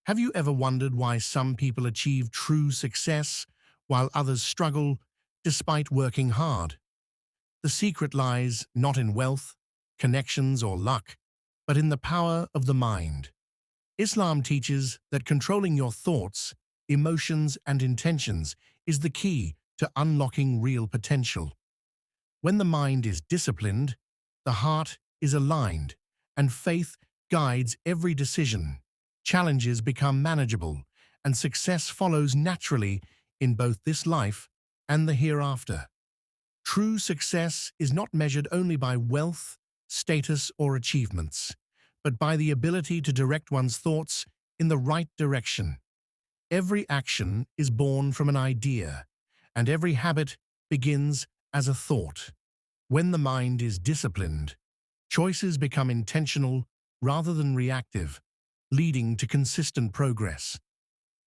Have you ever wondered why some people achieve true success while others struggle despite working hard? The secret lies not in wealth, connections, or luck, but in the power of the mind. Islam teaches that controlling your thoughts, emotions, and intentions is the key to unlocking real potential. When the mind is disciplined, the heart is aligned, and faith guides every decision. Challenges become manageable, and success follows naturally in both this life and the hereafter. True success is not measured only by wealth, status, or achievements, but by the ability to direct one's thoughts in the right direction. Every action is born from an idea, and every habit begins as a thought. When the mind is disciplined, choices become intentional rather than reactive, leading to consistent progress.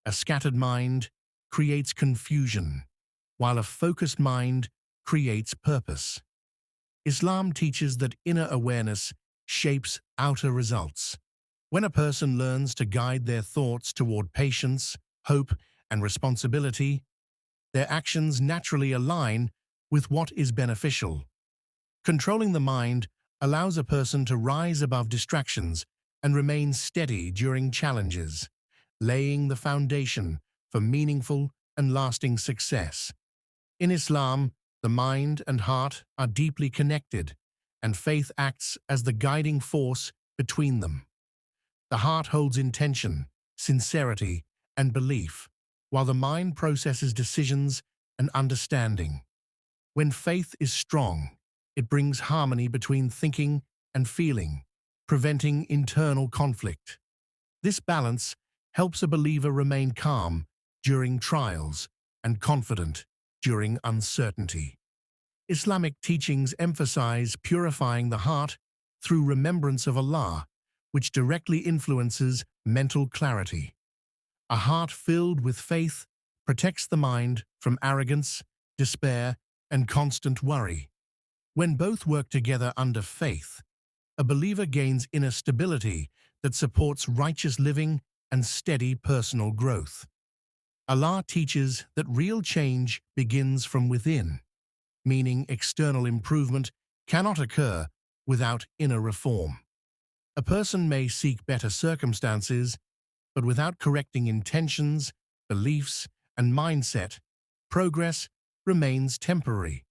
A scattered mind creates confusion, while a focused mind creates purpose. Islam teaches that inner awareness shapes outer results. When a person learns to guide their thoughts toward patience, hope, and responsibility, their actions naturally align with what is beneficial. Controlling the mind allows a person to rise above distractions and remain steady during challenges, laying the foundation for meaningful and lasting success. In Islam, the mind and heart are deeply connected, and faith acts as the guiding force between them. The heart holds intention, sincerity, and belief, while the mind processes decisions and understanding. When faith is strong, it brings harmony between thinking and feeling, preventing internal conflict. This balance helps a believer remain calm during trials and confident during uncertainty. Islamic teachings emphasize purifying the heart through remembrance of Allah, which directly influences mental clarity. A heart filled with faith protects the mind from arrogance, despair, and constant worry. When both work together under faith, a believer gains inner stability that supports righteous living and steady personal growth. Allah teaches that real change begins from within, meaning external improvement cannot occur without inner reform. A person may seek better circumstances, but without correcting intentions, beliefs, and mindset, progress remains temporary.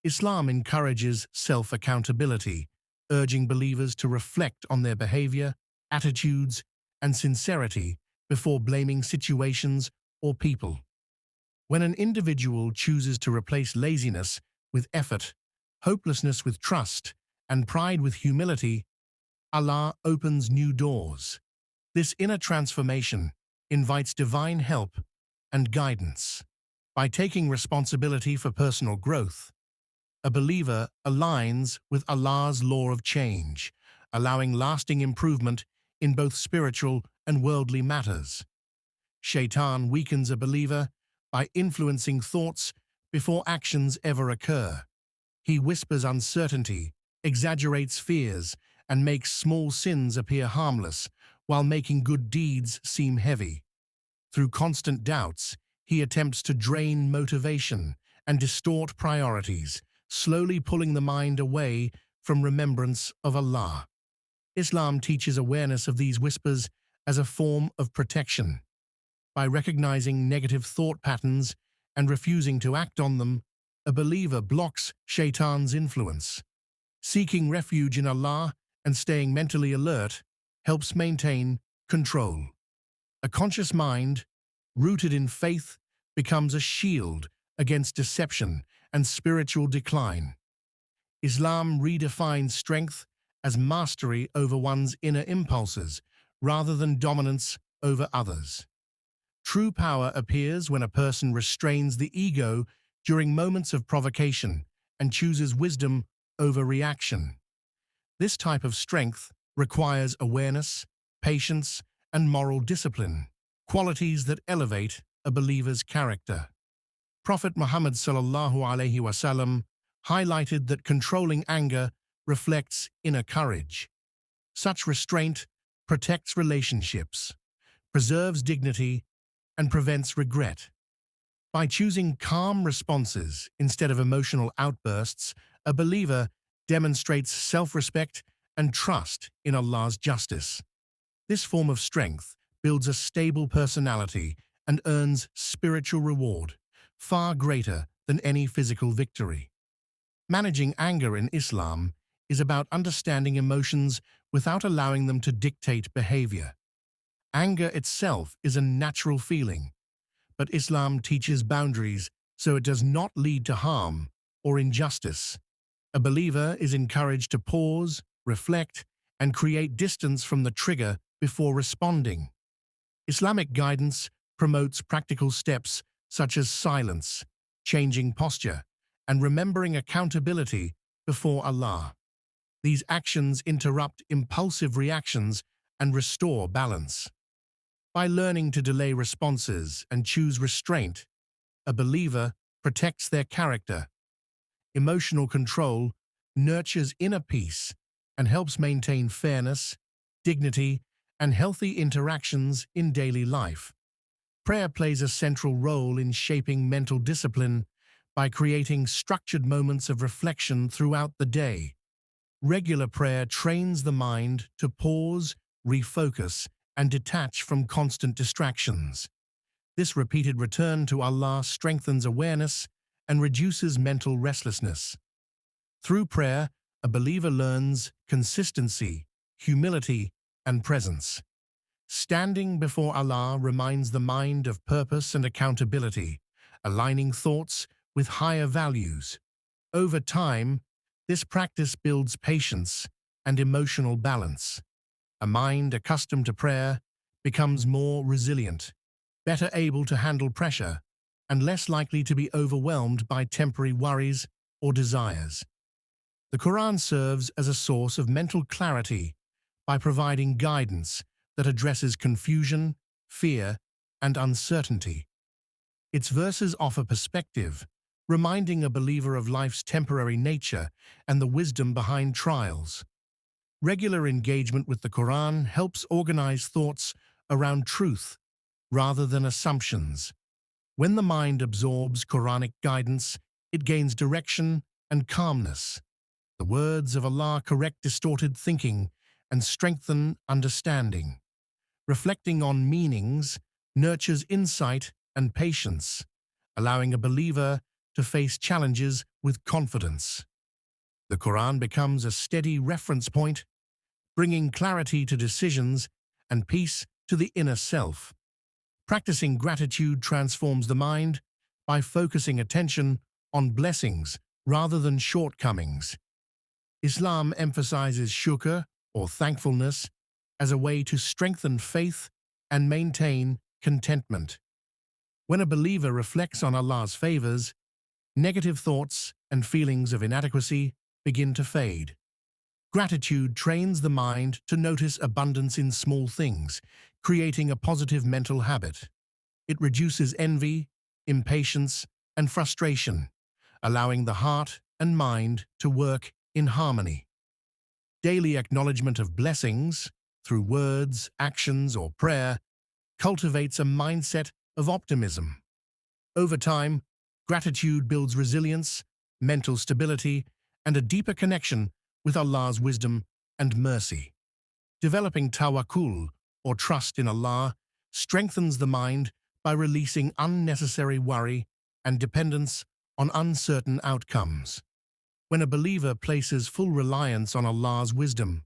Islam encourages self-accountability, urging believers to reflect on their behavior, attitudes, and sincerity before blaming situations or people. When an individual chooses to replace laziness with effort, hopelessness with trust, and pride with humility, Allah opens new doors. This inner transformation invites divine help and guidance. By taking responsibility for personal growth, a believer aligns with Allah's law of change, allowing lasting improvement in both spiritual and worldly matters. Shaitan weakens a believer by influencing thoughts before actions ever occur. He whispers uncertainty, exaggerates fears, and makes small sins appear harmless, while making good deeds seem heavy. Through constant doubts, he attempts to drain motivation and distort priorities, slowly pulling the mind away from remembrance of Allah. Islam teaches awareness of these whispers as a form of protection. By recognizing negative thought patterns and refusing to act on them, a believer blocks Shaitan's influence. Seeking refuge in Allah and staying mentally alert helps maintain control. A conscious mind, rooted in faith, becomes a shield against deception and spiritual decline. Islam redefines strength as mastery over one's inner impulses rather than dominance over others. True power appears when a person restrains the ego during moments of provocation and chooses wisdom over reaction. This type of strength requires awareness, patience, and moral discipline, qualities that elevate a believer's character. Prophet Muhammad ﷺ highlighted that controlling anger reflects inner courage. Such restraint protects relationships, preserves dignity, and prevents regret. By choosing calm responses instead of emotional outbursts, a believer demonstrates self-respect and trust in Allah's justice. This form of strength builds a stable personality and earns spiritual reward, far greater than any physical victory. Managing anger in Islam is about understanding emotions without allowing them to dictate behavior. Anger itself is a natural feeling, but Islam teaches boundaries so it does not lead to harm or injustice. A believer is encouraged to pause, reflect, and create distance from the trigger before responding. Islamic guidance promotes practical steps such as silence, changing posture, and remembering accountability before Allah. These actions interrupt impulsive reactions and restore balance. By learning to delay responses and choose restraint, a believer protects their character. Emotional control nurtures inner peace and helps maintain fairness, dignity, and healthy interactions in daily life. Prayer plays a central role in shaping mental discipline by creating structured moments of reflection throughout the day. Regular prayer trains the mind to pause, refocus, and detach from constant distractions. This repeated return to Allah strengthens awareness and reduces mental restlessness. Through prayer, a believer learns consistency, humility, and presence. Standing before Allah reminds the mind of purpose and accountability, aligning thoughts with higher values. Over time, this practice builds patience and emotional balance. A mind accustomed to prayer becomes more resilient, better able to handle pressure, and less likely to be overwhelmed by temporary worries or desires. The Quran serves as a source of mental clarity by providing guidance that addresses confusion, fear, and uncertainty. Its verses offer perspective, reminding a believer of life's temporary nature and the wisdom behind trials. Regular engagement with the Quran helps organize thoughts around truth rather than assumptions. When the mind absorbs Quranic guidance, it gains direction and calmness. The words of Allah correct distorted thinking and strengthen understanding. Reflecting on meanings nurtures insight and patience, allowing a believer to face challenges with confidence. The Quran becomes a steady reference point, bringing clarity to decisions and peace to the inner self. Practicing gratitude transforms the mind by focusing attention on blessings rather than shortcomings. Islam emphasizes shukr, or thankfulness, as a way to strengthen faith and maintain contentment. When a believer reflects on Allah's favors, negative thoughts and feelings of inadequacy begin to fade. Gratitude trains the mind to notice abundance in small things, creating a positive mental habit. It reduces envy, impatience, and frustration, allowing the heart and mind to work in harmony. Daily acknowledgement of blessings, through words, actions, or prayer, cultivates a mindset of optimism. Over time, gratitude builds resilience, mental stability, and a deeper connection with Allah's wisdom and mercy. Developing tawakkul, or trust in Allah, strengthens the mind by releasing unnecessary worry and dependence on uncertain outcomes. When a believer places full reliance on Allah's wisdom,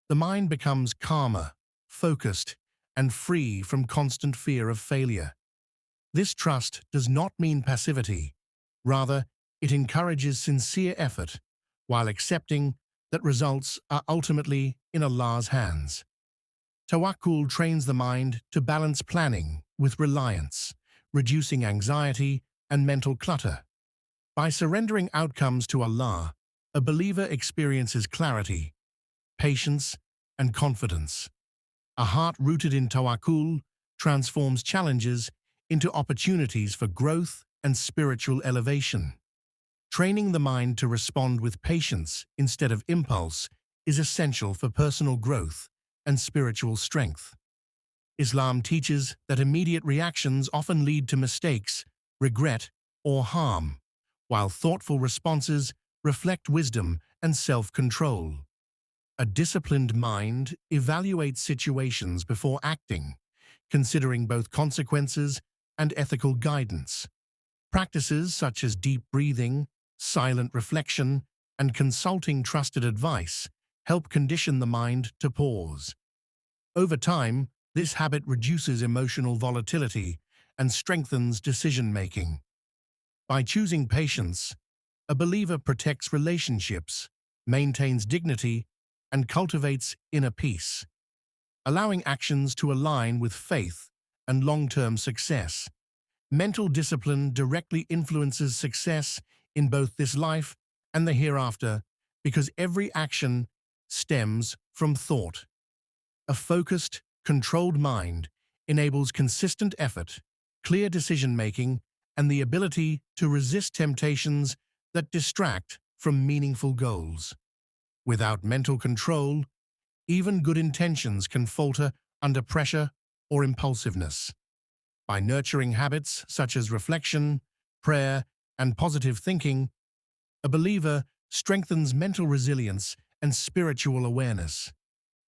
the mind becomes calmer, focused, and free from constant fear of failure. This trust does not mean passivity. Rather, it encourages sincere effort while accepting that results are ultimately in Allah's hands. Tawakkul trains the mind to balance planning with reliance, reducing anxiety and mental clutter. By surrendering outcomes to Allah, a believer experiences clarity, patience, and confidence. A heart rooted in tawakkul transforms challenges into opportunities for growth and spiritual elevation. Training the mind to respond with patience instead of impulse is essential for personal growth and spiritual strength. Islam teaches that immediate reactions often lead to mistakes, regret, or harm, while thoughtful responses reflect wisdom and self-control. A disciplined mind evaluates situations before acting, considering both consequences and ethical guidance. Practices such as deep breathing, silent reflection, and consulting trusted advice help condition the mind to pause. Over time, this habit reduces emotional volatility and strengthens decision-making. By choosing patience, a believer protects relationships, maintains dignity, and cultivates inner peace, allowing actions to align with faith and long-term success. Mental discipline directly influences success in both this life and the hereafter because every action stems from thought. A focused, controlled mind enables consistent effort, clear decision-making, and the ability to resist temptations that distract from meaningful goals. Without mental control, even good intentions can falter under pressure or impulsiveness. By nurturing habits such as reflection, prayer, and positive thinking, a believer strengthens mental resilience and spiritual awareness.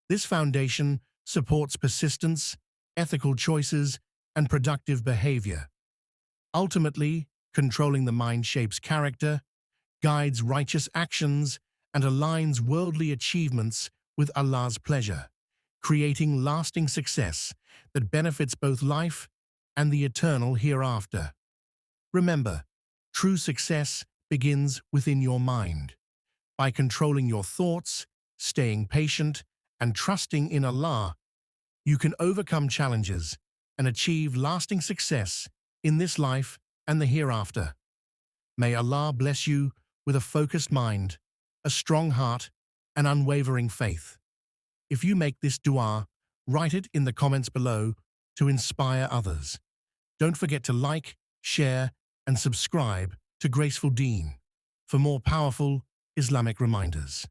This foundation supports persistence, ethical choices, and productive behavior. Ultimately, controlling the mind shapes character, guides righteous actions, and aligns worldly achievements with Allah's pleasure, creating lasting success that benefits both life and the eternal hereafter. Remember, true success begins within your mind. By controlling your thoughts, staying patient, and trusting in Allah, you can overcome challenges and achieve lasting success in this life and the hereafter. May Allah bless you with a focused mind, a strong heart, and unwavering faith. If you make this dua, write it in the comments below to inspire others. Don't forget to like, share, and subscribe to Graceful Deen for more powerful Islamic reminders.